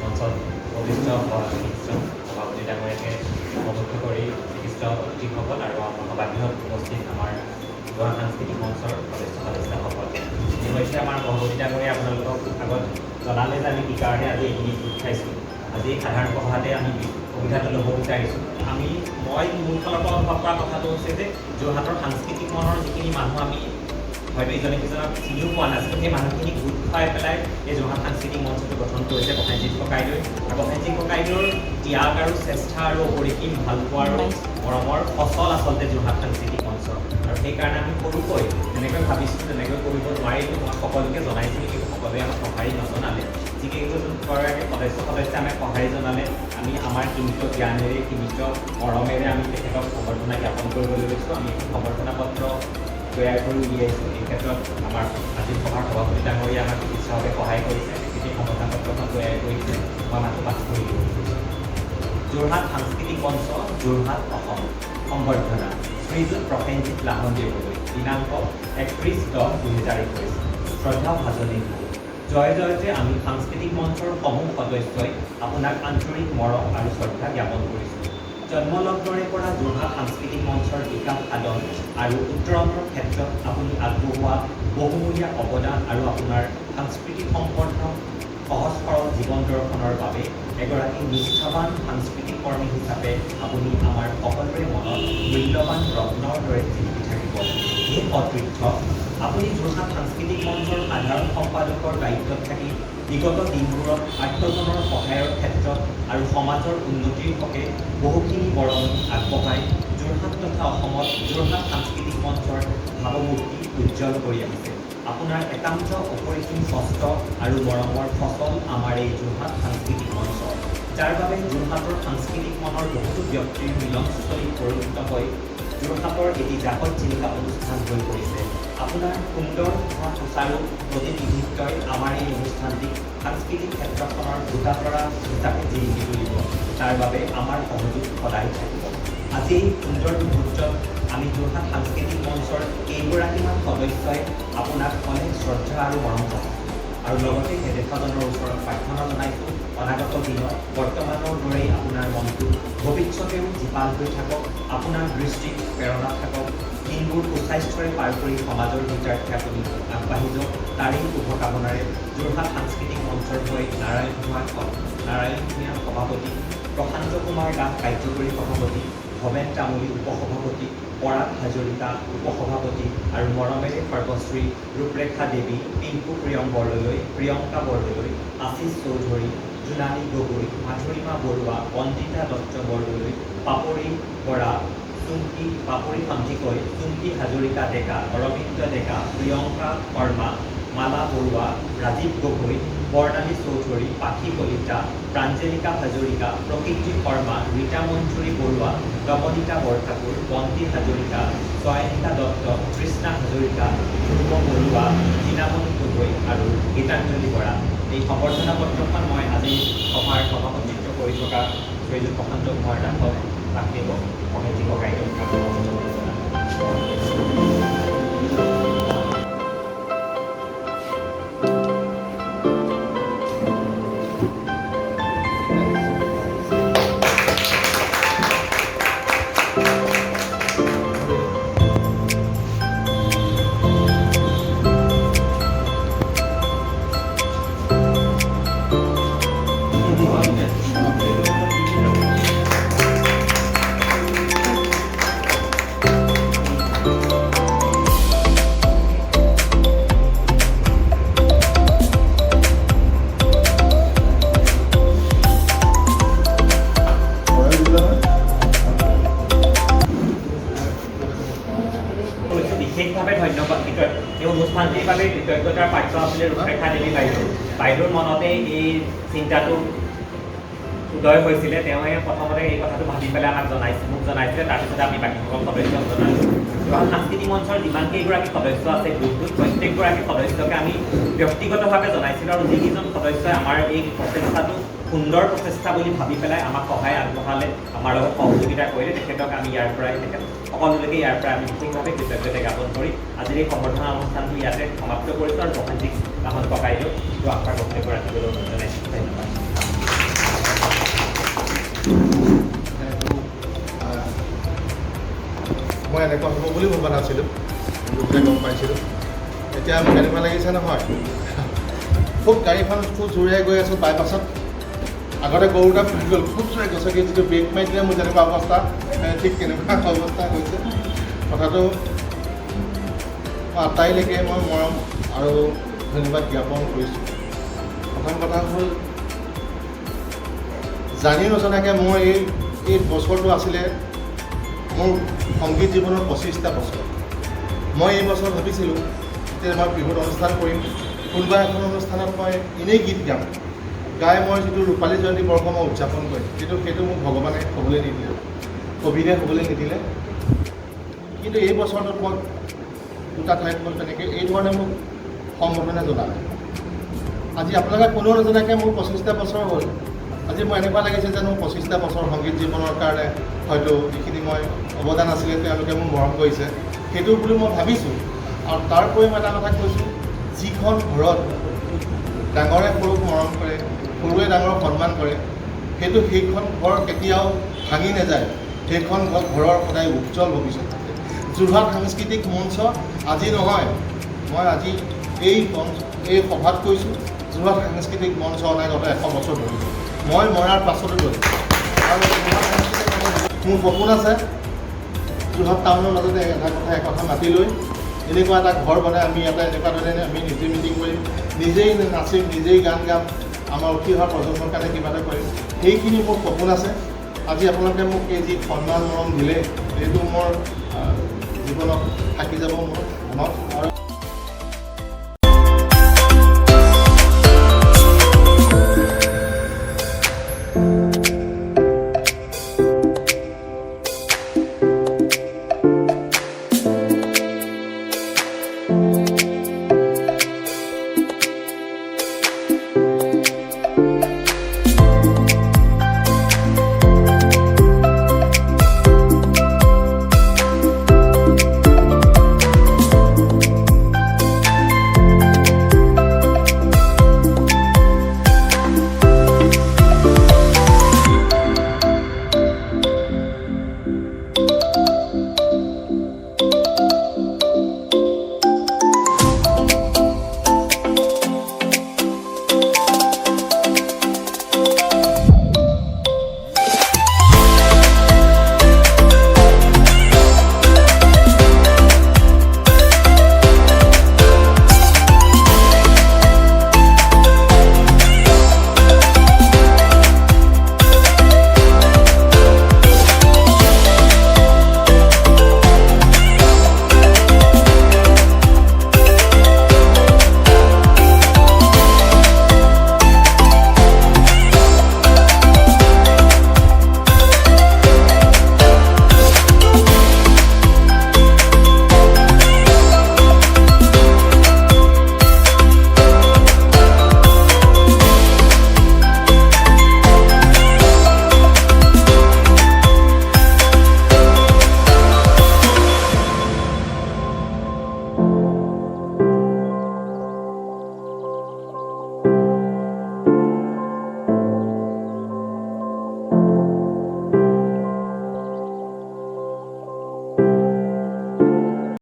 মঞ্চত অভিষ্ট সভাপতি ডাঙৰীয়াকে সমুখ্য কৰি বিশিষ্ট অতিথিসকল আৰু সভাগৃহত উপস্থিত আমাৰ যোৰহাট সাংস্কৃতিক মঞ্চৰ সদস্যসকল ইতিমধ্যে আমাৰ সভাপতি ডাঙৰীয়াই আপোনালোকক আগত জনালে যে আমি কি কাৰণে আজি এইখিনি গোট খাইছোঁ। আজি সাধাৰণ সভাতে আমি সুবিধাটো ল'ব বিচাৰিছোঁ। মই মোৰ ফালৰ পৰা অনুভৱ কৰা কথাটো হৈছে যে যোৰহাটৰ সাংস্কৃতিক মনৰ যিখিনি মানুহ আমি হয়তো ইজনে সিজনক চিনিও পোৱা নাছিলোঁ, সেই মানুহখিনি গোট খুৱাই পেলাই এই যোৰহাট সাংস্কৃতিক মঞ্চটো গঠন কৰিছে প্ৰসেনজিৎ ককাইদেউ। আৰু প্ৰসেনজিৎ ককাইদেউৰ ত্যাগ আৰু চেষ্টা আৰু অপৰিসীম ভালপোৱা আৰু মৰমৰ ফচল আচলতে যোৰহাট সাংস্কৃতিক মঞ্চ। আৰু সেইকাৰণে আমি সৰুকৈ তেনেকৈ ভাবিছোঁ, তেনেকৈ কৰিব নোৱাৰিলোঁ। মই সকলোকে জনাইছিলোঁ, কিন্তু সকলোৱে আমাক সঁহাৰি নজনালে। যিকেইগৰাকী সদস্য আমাক সঁহাৰি জনালে, আমি আমাৰ সীমিত জ্ঞানেৰে সীমিত মৰমেৰে আমি তেখেতক সম্বৰ্ধনা জ্ঞাপন কৰিবলৈ লৈছোঁ। আমি সম্বৰ্ধনা পত্ৰ তৈয়াৰ কৰি উলিয়াইছোঁ। এই ক্ষেত্ৰত আমাৰ আজি সভাৰ সভাপতি ডাঙৰীয়া আমাক চিকিৎসাভাৱে সহায় কৰিছে। তেখেতে সম্বৰ্ধনা পত্ৰখন তৈয়াৰ কৰিছে, মই মাথো পাঠ কৰি দিব খুজিছোঁ। যোৰহাট সাংস্কৃতিক মঞ্চ, যোৰহাট অসম। সম্বৰ্ধনা শ্ৰীযুত প্ৰসেনজিৎ লাহনদেৱলৈ, দিনাংক 31/10/2021। শ্ৰদ্ধা ভাজনী জয় জয়তে আমি সাংস্কৃতিক মঞ্চৰ সমূহ সদস্যই আপোনাক আন্তৰিক মৰম আৰু শ্ৰদ্ধা জ্ঞাপন কৰিছোঁ। জন্মলগ্নৰে পৰা যোৰহাট সাংস্কৃতিক মঞ্চৰ বিকাশ সাধন আৰু উত্তৰণৰ ক্ষেত্ৰত আপুনি আগবঢ়োৱা বহুমূলীয়া অৱদান আৰু আপোনাৰ সাংস্কৃতিক সম্পন্ন সহজ সৰল জীৱন দৰ্শনৰ বাবে এগৰাকী নিষ্ঠাৱান সাংস্কৃতিক কৰ্মী হিচাপে আপুনি আমাৰ সকলোৰে মনত মূল্যৱান ৰত্নৰ দৰে জিলিকি থাকিব। এই অতীৰ্থ আপুনি যোৰহাট সাংস্কৃতিক মঞ্চৰ সাধাৰণ সম্পাদকৰ দায়িত্বত থাকি বিগত দিনবোৰত আত্মজনৰ সহায়ৰ ক্ষেত্ৰত আৰু সমাজৰ উন্নতিৰ হকে বহুখিনি বৰঙণি আগবঢ়াই যোৰহাট তথা অসমত যোৰহাট সাংস্কৃতিক মঞ্চৰ ভাৱমূৰ্তি উজ্জ্বল কৰি আহিছে। আপোনাৰ একান্ত অপৰিসীম কষ্ট আৰু মৰমৰ ফচল আমাৰ এই যোৰহাট সাংস্কৃতিক মঞ্চ, যাৰ বাবে যোৰহাটৰ সাংস্কৃতিক মনৰ বহুতো ব্যক্তিৰ মিলনস্থলীত পৰিণত হৈ যোৰহাটৰ এটি জাকত জিলিকা অনুষ্ঠান হৈ পৰিছে। আপোনাৰ সুন্দৰ তথা সুচাৰু প্ৰতিনিধিত্বই আমাৰ এই অনুষ্ঠানটিক সাংস্কৃতিক ক্ষেত্ৰখনৰ দুটাতৰা হিচাপে জিলিকি তুলিব। তাৰ বাবে আমাৰ সহযোগ সদায় থাকিব। আজি এই সুন্দৰ মুহূৰ্তত আমি যোৰহাট সাংস্কৃতিক মঞ্চৰ কেইগৰাকীমান সদস্যই আপোনাক অনেক শ্ৰদ্ধা আৰু মৰম জনাইছোঁ। আৰু লগতে নেদেখাজনৰ ওচৰত প্ৰাৰ্থনা জনাইছোঁ, অনাগত দিনত বৰ্তমানৰ দৰেই আপোনাৰ মনটো ভৱিষ্যতেও জীপাল হৈ থাকক, আপোনাৰ দৃষ্টিত প্ৰেৰণা থাকক, দিনবোৰ সুস্বাস্থ্যৰে পাৰ কৰি সমাজৰ হিতাৰ্থে আপুনি আগবাঢ়ি যাওক। তাৰেই শুভকামনাৰে যোৰহাট সাংস্কৃতিক মঞ্চৰ হৈ নাৰায়ণ ভূঞা সভাপতি, প্ৰশান্ত কুমাৰ দাস কাৰ্যকৰী সভাপতি, ভৱেন তামুলী উপসভাপতি, পৰাগ হাজৰিকা উপসভাপতি আৰু মৰমেৰে সৰ্বশ্ৰী ৰূপৰেখা দেৱী, পিংকু প্ৰিয়ম বৰদলৈ, প্ৰিয়ংকা বৰদলৈ, আশীষ চৌধুৰী, জোনালী গগৈ, মাধুৰিমা বৰুৱা, বন্দিতা দত্ত বৰদলৈ, পাপৰি বৰা, পাপৰি সন্ধিকৈ, চুমকি হাজৰিকা ডেকা, অৰবিন্দ ডেকা, প্ৰিয়ংকা শৰ্মা, মালা বৰুৱা, ৰাজীৱ গগৈ, বৰ্ণালী চৌধুৰী, পাখি কলিতা, প্ৰাঞ্জলিকা হাজৰিকা, প্ৰকৃতি শৰ্মা, ৰীতা মঞ্জুৰী বৰুৱা, নৱনীতা বৰঠাকুৰ, বন্তি হাজৰিকা, চয়নিকা দত্ত, কৃষ্ণা হাজৰিকা, ধ্ৰুৱ বৰুৱা, দীনামণি গগৈ আৰু গীতাঞ্জলি বৰা। এই সম্বৰ্ধনা পত্ৰখন মই আজি সভাৰ সভাপতিত্ব কৰি থকা শ্ৰীযুত প্ৰশান্ত কুমাৰ দাসক তাকেই প্ৰসেনজিৎ ককাইদেউক বিশেষভাৱে ধন্যবাদ। এই অনুষ্ঠানটিৰ বাবে কৃতজ্ঞতাৰ পাত্ৰ আছিলে ৰূপৰেখা দেৱী বাইদেউৰ মনতে এই চিন্তাটো উদয় হৈছিলে। তেওঁৱে প্ৰথমতে এই কথাটো ভাবি পেলাই মোক জনাইছিলে, তাৰপিছতে আমি বাকীসকল সদস্যক জনালোঁ। যোৰহাট সাংস্কৃতিক মঞ্চৰ যিমানকেইগৰাকী সদস্য আছে গ্ৰুপটোত প্ৰত্যেকগৰাকী সদস্যকে আমি ব্যক্তিগতভাৱে জনাইছিলোঁ। আৰু যিকেইজন সদস্যই আমাৰ এই প্ৰচেষ্টাটো সুন্দৰ প্ৰচেষ্টা বুলি ভাবি পেলাই আমাক সহায় আগবঢ়ালে, আমাৰ লগত সহযোগিতা কৰিলে, তেখেতক আমি সকলোলৈকে ইয়াৰ পৰা আমি বিশেষভাৱে কৃতজ্ঞতা জ্ঞাপন কৰি আজিৰ এই সম্বৰ্ধনা অনুষ্ঠানটো ইয়াতে সমাপ্ত কৰিছোঁ। আৰু প্ৰসেনজিৎ লাহন ককাইদেউক আশাৰ বক্তব্য ৰাখিবলৈ অনুৰোধ জনাইছোঁ। ধন্যবাদ। বুলি ভবা নাছিলোঁ, দুখতে গম পাইছিলোঁ। এতিয়া মোক কেনেকুৱা লাগিছে নহয়, খুব গাড়ীখন খুব জোৰেৰে গৈ আছোঁ বাইপাছত, আগতে গৰুটা ফুৰি গ'ল, খুব জোৰে গছকি যিটো ব্ৰেক মাৰি দিলে মোৰ যেনেকুৱা অৱস্থা, ঠিক তেনেকুৱা অৱস্থা হৈছে। কথাটো আটাইলৈকে মই মৰম আৰু ধন্যবাদ জ্ঞাপন কৰিছোঁ। প্ৰথম কথা হ'ল, জানি নজনাকৈ মোৰ এই বছৰটো আছিলে মোৰ সংগীত জীৱনৰ 25টা বছৰ। মই এই বছৰ ভাবিছিলোঁ যে মই বিহুত অনুষ্ঠান কৰিম, কোনোবা এখন অনুষ্ঠানত মই এনেই গীত গাম, গাই মই যিটো ৰূপালী জয়ন্তী বৰ্ষ মই উদযাপন কৰিম, সেইটো মোক ভগৱানে হ'বলৈ নিদিলে, ক'ভিডে হ'বলৈ নিদিলে। কিন্তু এই বছৰটোত মই দুটা ঠাইত মই তেনেকৈ এই ধৰণে মোক সম্বোধনা জনালে। আজি আপোনালোকে কোনেও নজনাকৈ মোৰ 25টা বছৰ হ'ল। আজি মোৰ এনেকুৱা লাগিছে যে মোৰ 25টা বছৰ সংগীত জীৱনৰ কাৰণে হয়তো যিখিনি মই অৱদান আছিলে তেওঁলোকে মোক মৰম কৰিছে, সেইটো বুলি মই ভাবিছোঁ। আৰু তাৰ উপৰি মই এটা কথা কৈছোঁ, যিখন ঘৰত ডাঙৰে সৰুক মৰম কৰে, সৰুৱে ডাঙৰক সন্মান কৰে, সেইখন ঘৰ কেতিয়াও ভাঙি নাযায়, সেইখন ঘৰৰ সদায় উজ্জ্বল ভৱিষ্যত থাকে। যোৰহাট সাংস্কৃতিক মঞ্চ আজি নহয়, মই আজি এই সভাত কৈছোঁ, যোৰহাট সাংস্কৃতিক মঞ্চ অনাগত 100 বছৰ ধৰিব, মই মৰাৰ পাছতো গ'ল। আৰু মোৰ সপোন আছে যোৰহাট টাউনৰ মাজতে একথা মাতি লৈ এনেকুৱা এটা ঘৰ বনাই আমি ইয়াতে এনেকুৱা ধৰণে আমি নিজে মিটিং কৰিম, নিজেই নাচিম, নিজেই গান গাম, আমাৰ উঠি অহা প্ৰজন্মৰ কাৰণে কিবা এটা কৰিম, সেইখিনি মোৰ সপোন আছে। আজি আপোনালোকে মোক এই যি সন্মান মৰম দিলে, সেইটো মোৰ জীৱনত থাকি যাব মোৰ মনত। আৰু